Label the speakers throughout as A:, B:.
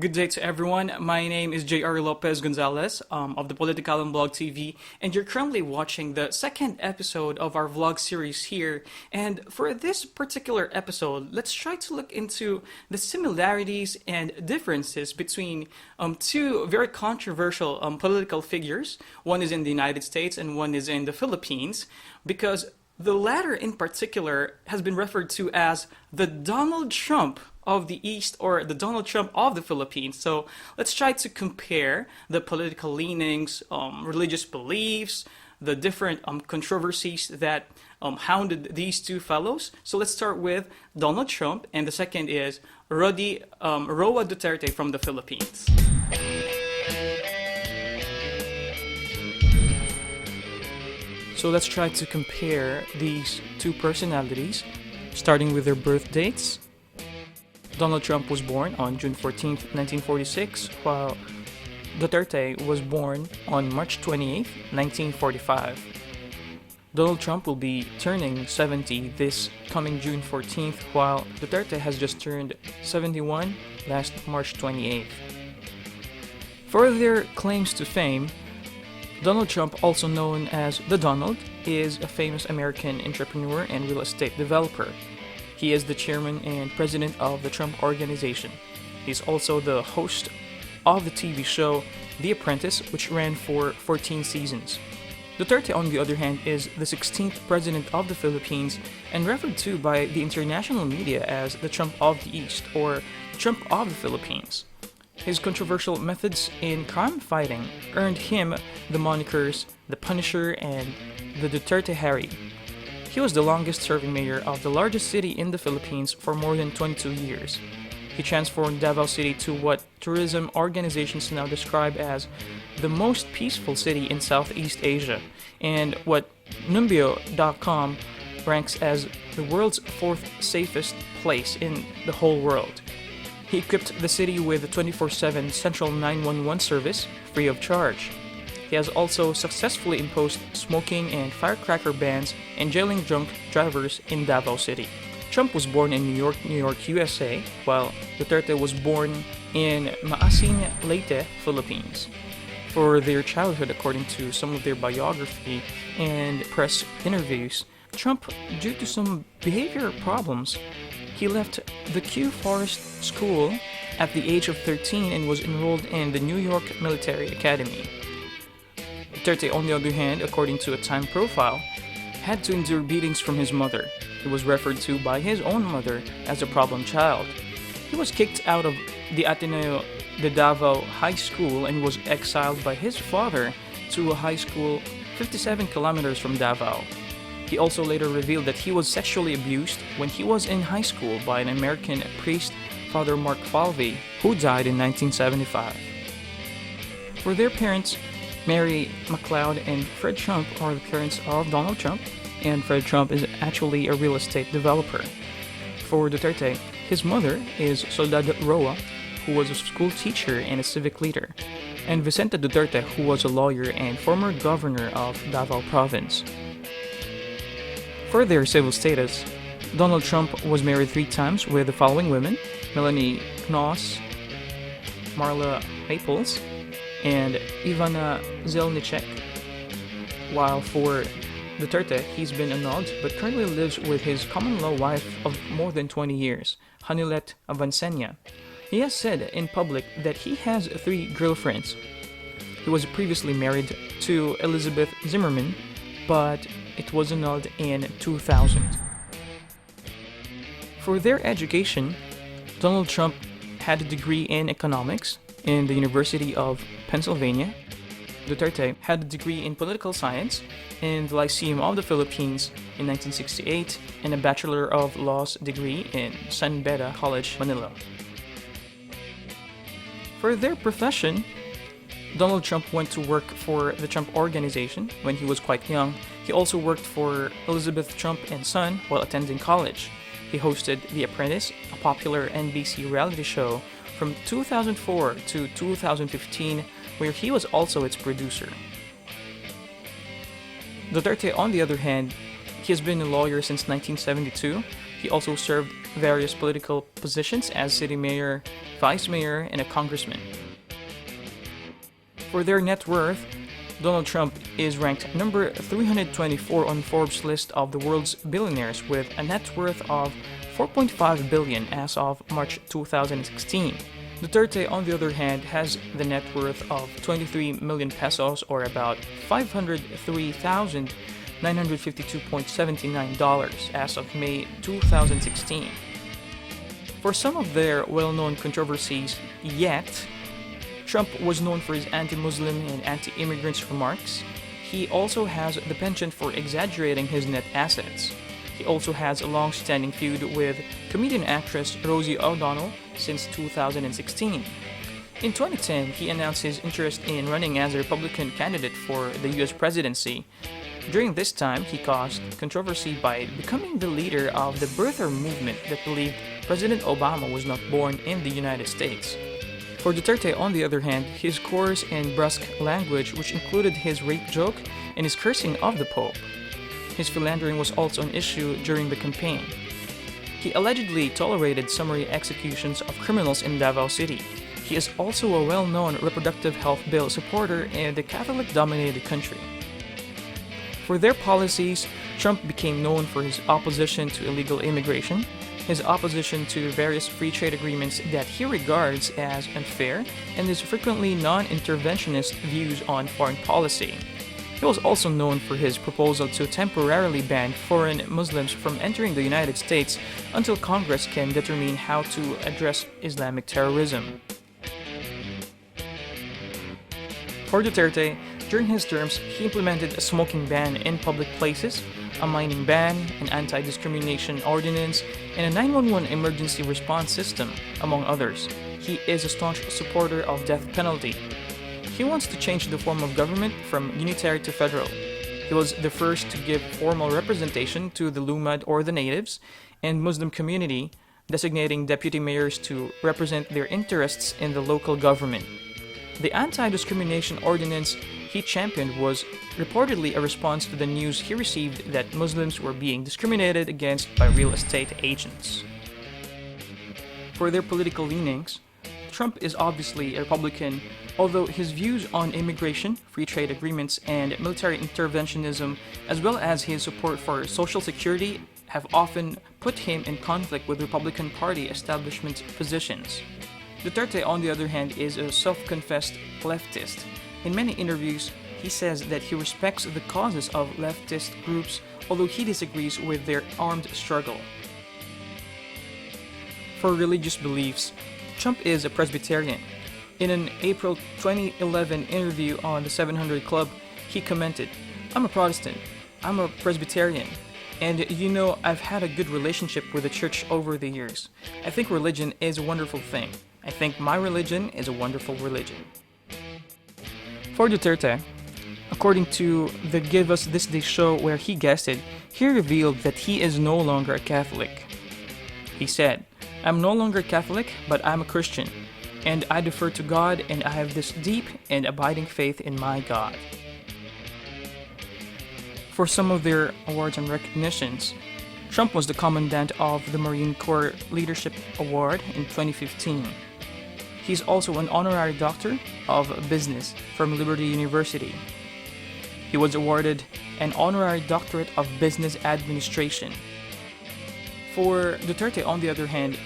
A: Good day to everyone. My name is J.R. Lopez Gonzalez of the PoliTikalon Blog TV, and you're currently watching the second episode of our vlog series here. And for this particular episode, let's try to look into the similarities and differences between two very controversial political figures. One is in the United States and one is in the Philippines, because the latter in particular has been referred to as the Donald Trump of the East, or the Donald Trump of the Philippines. So let's try to compare the political leanings, religious beliefs, the different controversies that hounded these two fellows. So let's start with Donald Trump, and the second is Rody Duterte from the Philippines. So let's try to compare these two personalities, starting with their birth dates. Donald Trump was born on June 14, 1946, while Duterte was born on March 28, 1945. Donald Trump will be turning 70 this coming June 14th, while Duterte has just turned 71 last March 28th. For their claims to fame, Donald Trump, also known as the Donald, is a famous American entrepreneur and real estate developer. He is the chairman and president of the Trump Organization. He's also the host of the TV show The Apprentice, which ran for 14 seasons. Duterte, on the other hand, is the 16th president of the Philippines and referred to by the international media as the Trump of the East, or Trump of the Philippines. His controversial methods in crime fighting earned him the monikers the Punisher and the Duterte Harry. He was the longest-serving mayor of the largest city in the Philippines for more than 22 years. He transformed Davao City to what tourism organizations now describe as the most peaceful city in Southeast Asia, and what Numbeo.com ranks as the world's fourth safest place in the whole world. He equipped the city with a 24/7 central 911 service free of charge. He has also successfully imposed smoking and firecracker bans and jailing drunk drivers in Davao City. Trump was born in New York, USA, while Duterte was born in Maasin, Leyte, Philippines. For their childhood, according to some of their biography and press interviews, Trump, due to some behavior problems, he left the Q Forest School at the age of 13 and was enrolled in the New York Military Academy. Duterte, on the other hand, according to a Time profile, had to endure beatings from his mother. He was referred to by his own mother as a problem child. He was kicked out of the Ateneo de Davao High School and was exiled by his father to a high school 57 kilometers from Davao. He also later revealed that he was sexually abused when he was in high school by an American priest, Father Mark Falvey, who died in 1975. For their parents, Mary McLeod and Fred Trump are the parents of Donald Trump, and Fred Trump is actually a real estate developer. For Duterte, his mother is Soldado Roa, who was a school teacher and a civic leader, and Vicente Duterte, who was a lawyer and former governor of Davao Province. For their civil status, Donald Trump was married 3 times with the following women: Melanie Knoss, Marla Maples, and Ivana Zelnicek, while for Duterte, he's been annulled but currently lives with his common-law wife of more than 20 years, Hanilet Avancenia. He has said in public that he has 3 girlfriends. He was previously married to Elizabeth Zimmerman, but it was annulled in 2000. For their education, Donald Trump had a degree in economics in the University of Pennsylvania. Duterte had a degree in political science in the Lyceum of the Philippines in 1968 and a Bachelor of Laws degree in San Beda College, Manila. For their profession, Donald Trump went to work for the Trump Organization when he was quite young. He also worked for Elizabeth Trump and Son while attending college. He hosted The Apprentice, a popular NBC reality show from 2004 to 2015, where he was also its producer. Duterte, on the other hand, he has been a lawyer since 1972. He also served various political positions as city mayor, vice mayor, and a congressman. For their net worth, Donald Trump is ranked number 324 on Forbes' list of the world's billionaires with a net worth of $4.5 billion as of March 2016. Duterte, on the other hand, has the net worth of 23 million pesos or about $503,952.79 as of May 2016. For some of their well-known controversies yet, Trump was known for his anti-Muslim and anti-immigrants remarks. He also has the penchant for exaggerating his net assets. He also has a long-standing feud with comedian actress Rosie O'Donnell since 2016. In 2010, he announced his interest in running as a Republican candidate for the US presidency. During this time, he caused controversy by becoming the leader of the birther movement that believed President Obama was not born in the United States. For Duterte, on the other hand, his coarse and brusque language, which included his rape joke and his cursing of the Pope. His philandering was also an issue during the campaign. He allegedly tolerated summary executions of criminals in Davao City. He is also a well-known reproductive health bill supporter in the Catholic-dominated country. For their policies, Trump became known for his opposition to illegal immigration, his opposition to various free trade agreements that he regards as unfair, and his frequently non-interventionist views on foreign policy. He was also known for his proposal to temporarily ban foreign Muslims from entering the United States until Congress can determine how to address Islamic terrorism. For Duterte, during his terms, he implemented a smoking ban in public places, a mining ban, an anti-discrimination ordinance, and a 911 emergency response system, among others. He is a staunch supporter of death penalty. He wants to change the form of government from unitary to federal. He was the first to give formal representation to the Lumad or the natives and Muslim community, designating deputy mayors to represent their interests in the local government. The anti-discrimination ordinance he championed was reportedly a response to the news he received that Muslims were being discriminated against by real estate agents. For their political leanings, Trump is obviously a Republican, although his views on immigration, free trade agreements, and military interventionism, as well as his support for Social Security, have often put him in conflict with Republican Party establishment positions. Duterte, on the other hand, is a self-confessed leftist. In many interviews, he says that he respects the causes of leftist groups, although he disagrees with their armed struggle. For religious beliefs, Trump is a Presbyterian. In an April 2011 interview on the 700 Club, he commented, "I'm a Protestant, I'm a Presbyterian, and I've had a good relationship with the church over the years. I think religion is a wonderful thing. I think my religion is a wonderful religion." For Duterte, according to the Give Us This Day show where he guested, he revealed that he is no longer a Catholic. He said, "I'm no longer Catholic, but I'm a Christian, and I defer to God, and I have this deep and abiding faith in my God." For some of their awards and recognitions, Trump was the Commandant of the Marine Corps Leadership Award in 2015. He's also an honorary doctor of business from Liberty University. He was awarded an honorary doctorate of business administration. For Duterte, on the other hand,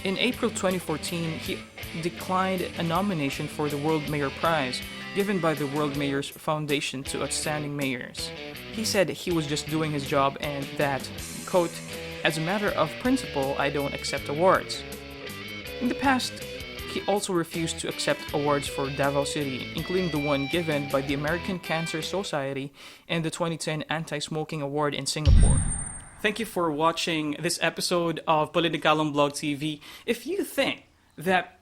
A: in April 2014, he declined a nomination for the World Mayor Prize given by the World Mayors Foundation to outstanding mayors. He said he was just doing his job and that, quote, "As a matter of principle, I don't accept awards." In the past, he also refused to accept awards for Davao City, including the one given by the American Cancer Society and the 2010 Anti-Smoking Award in Singapore. Thank you for watching this episode of PoliTikalon Blog TV. If you think that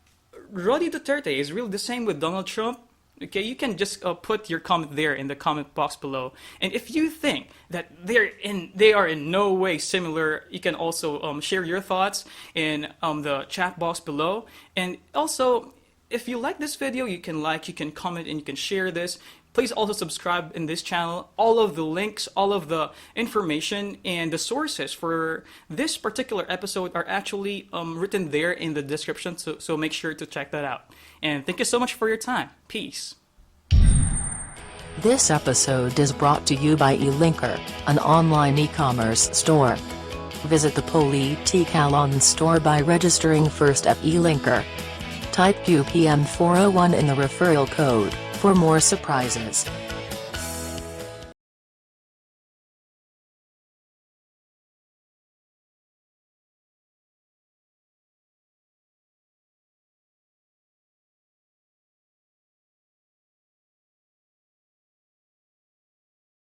A: Rody Duterte is really the same with Donald Trump, okay, you can just put your comment there in the comment box below. And if you think that they are in no way similar, you can also share your thoughts in the chat box below. And also, if you like this video, you can like, you can comment, and you can share this. Please also subscribe in this channel. All of the links, all of the information, and the sources for this particular episode are actually written there in the description, so make sure to check that out. And thank you so much for your time. Peace.
B: This episode is brought to you by eLinker, an online e-commerce store. Visit the PoliTikalon store by registering first at eLinker. Type QPM401 in the referral code for more surprises.